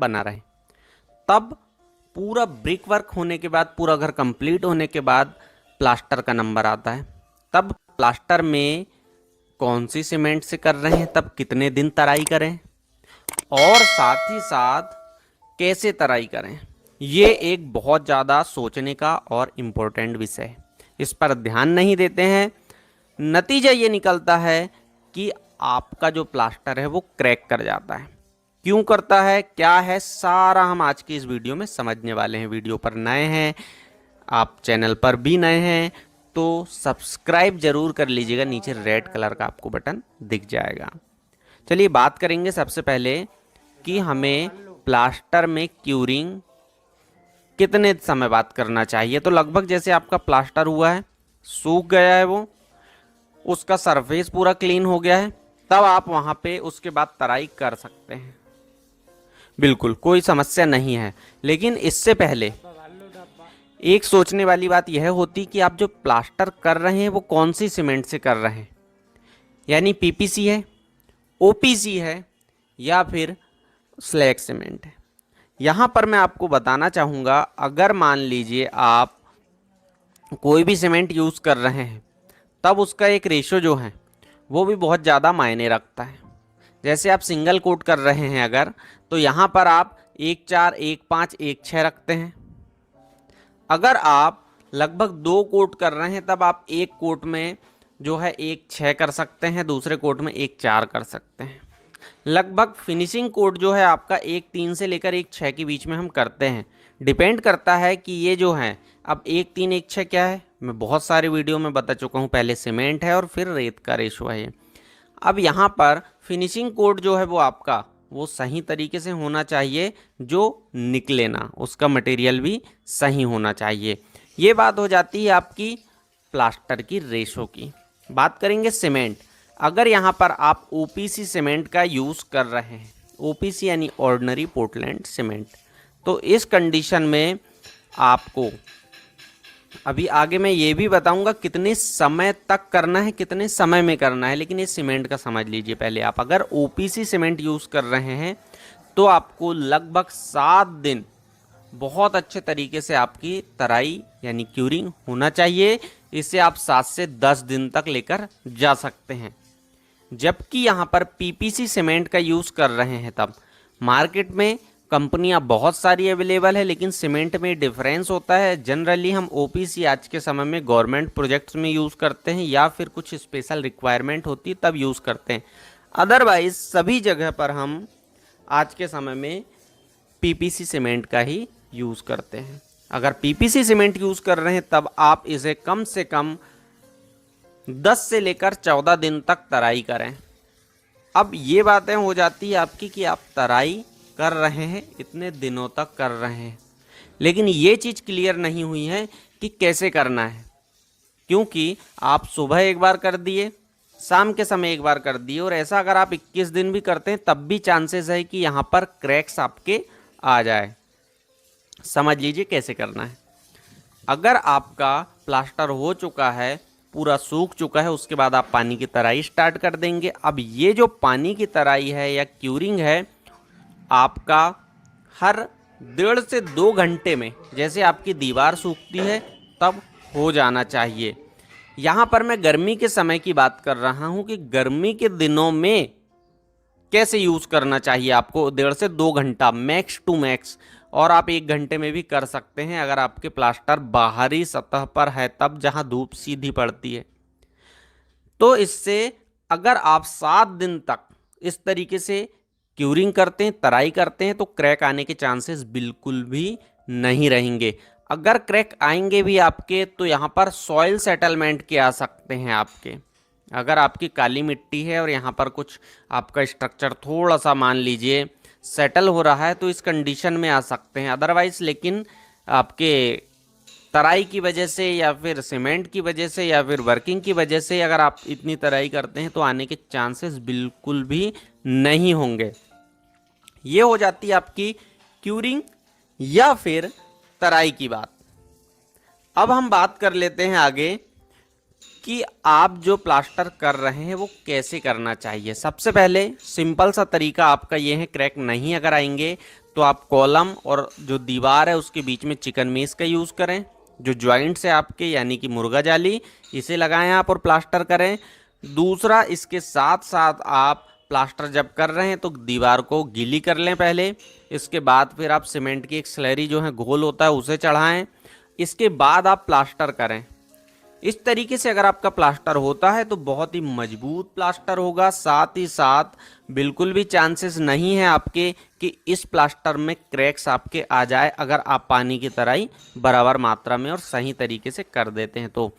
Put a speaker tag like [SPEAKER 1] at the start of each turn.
[SPEAKER 1] बना रहे। तब पूरा ब्रिक वर्क होने के बाद, पूरा घर कंप्लीट होने के बाद प्लास्टर का नंबर आता है। तब प्लास्टर में कौन सी सीमेंट से कर रहे हैं, तब कितने दिन तराई करें, और साथ ही साथ कैसे तराई करें, ये एक बहुत ज़्यादा सोचने का और इम्पोर्टेंट विषय है। इस पर ध्यान नहीं देते हैं, नतीजा ये निकलता है कि आपका जो प्लास्टर है वो क्रैक कर जाता है। क्यों करता है, क्या है, सारा हम आज की इस वीडियो में समझने वाले हैं। वीडियो पर नए हैं, आप चैनल पर भी नए हैं तो सब्सक्राइब जरूर कर लीजिएगा, नीचे रेड कलर का आपको बटन दिख जाएगा। चलिए बात करेंगे सबसे पहले कि हमें प्लास्टर में क्यूरिंग कितने समय बाद करना चाहिए। तो लगभग जैसे आपका प्लास्टर हुआ है, सूख गया है, वो उसका सरफेस पूरा क्लीन हो गया है, तब आप वहाँ पे उसके बाद तराई कर सकते हैं, बिल्कुल कोई समस्या नहीं है। लेकिन इससे पहले एक सोचने वाली बात यह होती कि आप जो प्लास्टर कर रहे हैं वो कौन सी सीमेंट से कर रहे हैं, यानी पीपीसी है, ओपीसी है, या फिर स्लैग सीमेंट है। यहाँ पर मैं आपको बताना चाहूँगा, अगर मान लीजिए आप कोई भी सीमेंट यूज़ कर रहे हैं तब उसका एक रेशो जो है वो भी बहुत ज़्यादा मायने रखता है। जैसे आप सिंगल कोट कर रहे हैं अगर, तो यहाँ पर आप 1-4, 1-5, 1-6 रखते हैं। अगर आप लगभग 2 कोट कर रहे हैं तब आप एक कोट में जो है 1-6 कर सकते हैं, दूसरे कोट में 1-4 कर सकते हैं। लगभग फिनिशिंग कोट जो है आपका 1-3 से लेकर 1-6 के बीच में हम करते हैं। डिपेंड करता है कि ये जो है, अब 1-3 1-6 क्या है, मैं बहुत सारे वीडियो में बता चुका हूँ। पहले सीमेंट है और फिर रेत का रेशो है ये। अब यहाँ पर फिनिशिंग कोट जो है वो आपका वो सही तरीके से होना चाहिए, जो निकले ना, उसका मटेरियल भी सही होना चाहिए। ये बात हो जाती है आपकी प्लास्टर की रेशो की। बात करेंगे सीमेंट। अगर यहाँ पर आप ओपीसी सीमेंट का यूज़ कर रहे हैं, ओपीसी यानी ऑर्डिनरी पोर्टलैंड सीमेंट, तो इस कंडीशन में आपको अभी आगे मैं ये भी बताऊंगा कितने समय तक करना है, कितने समय में करना है, लेकिन इस सीमेंट का समझ लीजिए पहले आप। अगर ओपीसी सीमेंट यूज़ कर रहे हैं तो आपको लगभग 7 दिन बहुत अच्छे तरीके से आपकी तराई यानी क्यूरिंग होना चाहिए। इसे आप 7 से 10 दिन तक लेकर जा सकते हैं। जबकि यहाँ पर पीपीसी सीमेंट का यूज़ कर रहे हैं तब मार्केट में कंपनियां बहुत सारी अवेलेबल है, लेकिन सीमेंट में डिफरेंस होता है। जनरली हम ओपीसी आज के समय में गवर्नमेंट प्रोजेक्ट्स में यूज़ करते हैं या फिर कुछ स्पेशल रिक्वायरमेंट होती है तब यूज़ करते हैं। अदरवाइज सभी जगह पर हम आज के समय में पीपीसी सीमेंट का ही यूज़ करते हैं। अगर पीपीसी सीमेंट यूज़ कर रहे हैं तब आप इसे कम से कम 10 से लेकर 14 दिन तक तराई करें। अब ये बातें हो जाती है आपकी कि आप तराई कर रहे हैं, इतने दिनों तक कर रहे हैं, लेकिन ये चीज़ क्लियर नहीं हुई है कि कैसे करना है। क्योंकि आप सुबह एक बार कर दिए, शाम के समय एक बार कर दिए, और ऐसा अगर आप 21 दिन भी करते हैं तब भी चांसेस है कि यहाँ पर क्रैक्स आपके आ जाए। समझ लीजिए कैसे करना है। अगर आपका प्लास्टर हो चुका है, पूरा सूख चुका है, उसके बाद आप पानी की तराई स्टार्ट कर देंगे। अब ये जो पानी की तराई है या क्यूरिंग है, आपका हर 1.5 से 2 घंटे में, जैसे आपकी दीवार सूखती है तब हो जाना चाहिए। यहाँ पर मैं गर्मी के समय की बात कर रहा हूँ कि गर्मी के दिनों में कैसे यूज़ करना चाहिए आपको। 1.5 से 2 घंटा मैक्स टू मैक्स, और आप 1 घंटे में भी कर सकते हैं अगर आपके प्लास्टर बाहरी सतह पर है, तब जहाँ धूप सीधी पड़ती है। तो इससे अगर आप 7 दिन तक इस तरीके से क्यूरिंग करते हैं, तराई करते हैं, तो क्रैक आने के चांसेस बिल्कुल भी नहीं रहेंगे। अगर क्रैक आएंगे भी आपके तो यहाँ पर सॉइल सेटलमेंट के आ सकते हैं आपके। अगर आपकी काली मिट्टी है और यहाँ पर कुछ आपका स्ट्रक्चर थोड़ा सा मान लीजिए सेटल हो रहा है तो इस कंडीशन में आ सकते हैं। अदरवाइज लेकिन आपके तराई की वजह से या फिर सीमेंट की वजह से या फिर वर्किंग की वजह से अगर आप इतनी तराई करते हैं तो आने के चांसेस बिल्कुल भी नहीं होंगे। ये हो जाती है आपकी क्यूरिंग या फिर तराई की बात। अब हम बात कर लेते हैं आगे कि आप जो प्लास्टर कर रहे हैं वो कैसे करना चाहिए। सबसे पहले सिंपल सा तरीका आपका ये है, क्रैक नहीं अगर आएंगे तो आप कॉलम और जो दीवार है उसके बीच में चिकन मेस का यूज़ करें। जो ज्वाइंट्स है आपके यानी कि मुर्गा जाली, इसे लगाएं आप और प्लास्टर करें। दूसरा, इसके साथ साथ आप प्लास्टर जब कर रहे हैं तो दीवार को गीली कर लें पहले। इसके बाद फिर आप सीमेंट की एक स्लरी जो है घोल होता है उसे चढ़ाएं। इसके बाद आप प्लास्टर करें। इस तरीके से अगर आपका प्लास्टर होता है तो बहुत ही मजबूत प्लास्टर होगा। साथ ही साथ बिल्कुल भी चांसेस नहीं है आपके कि इस प्लास्टर में क्रैक्स आपके आ जाए, अगर आप पानी की तरह ही बराबर मात्रा में और सही तरीके से कर देते हैं तो।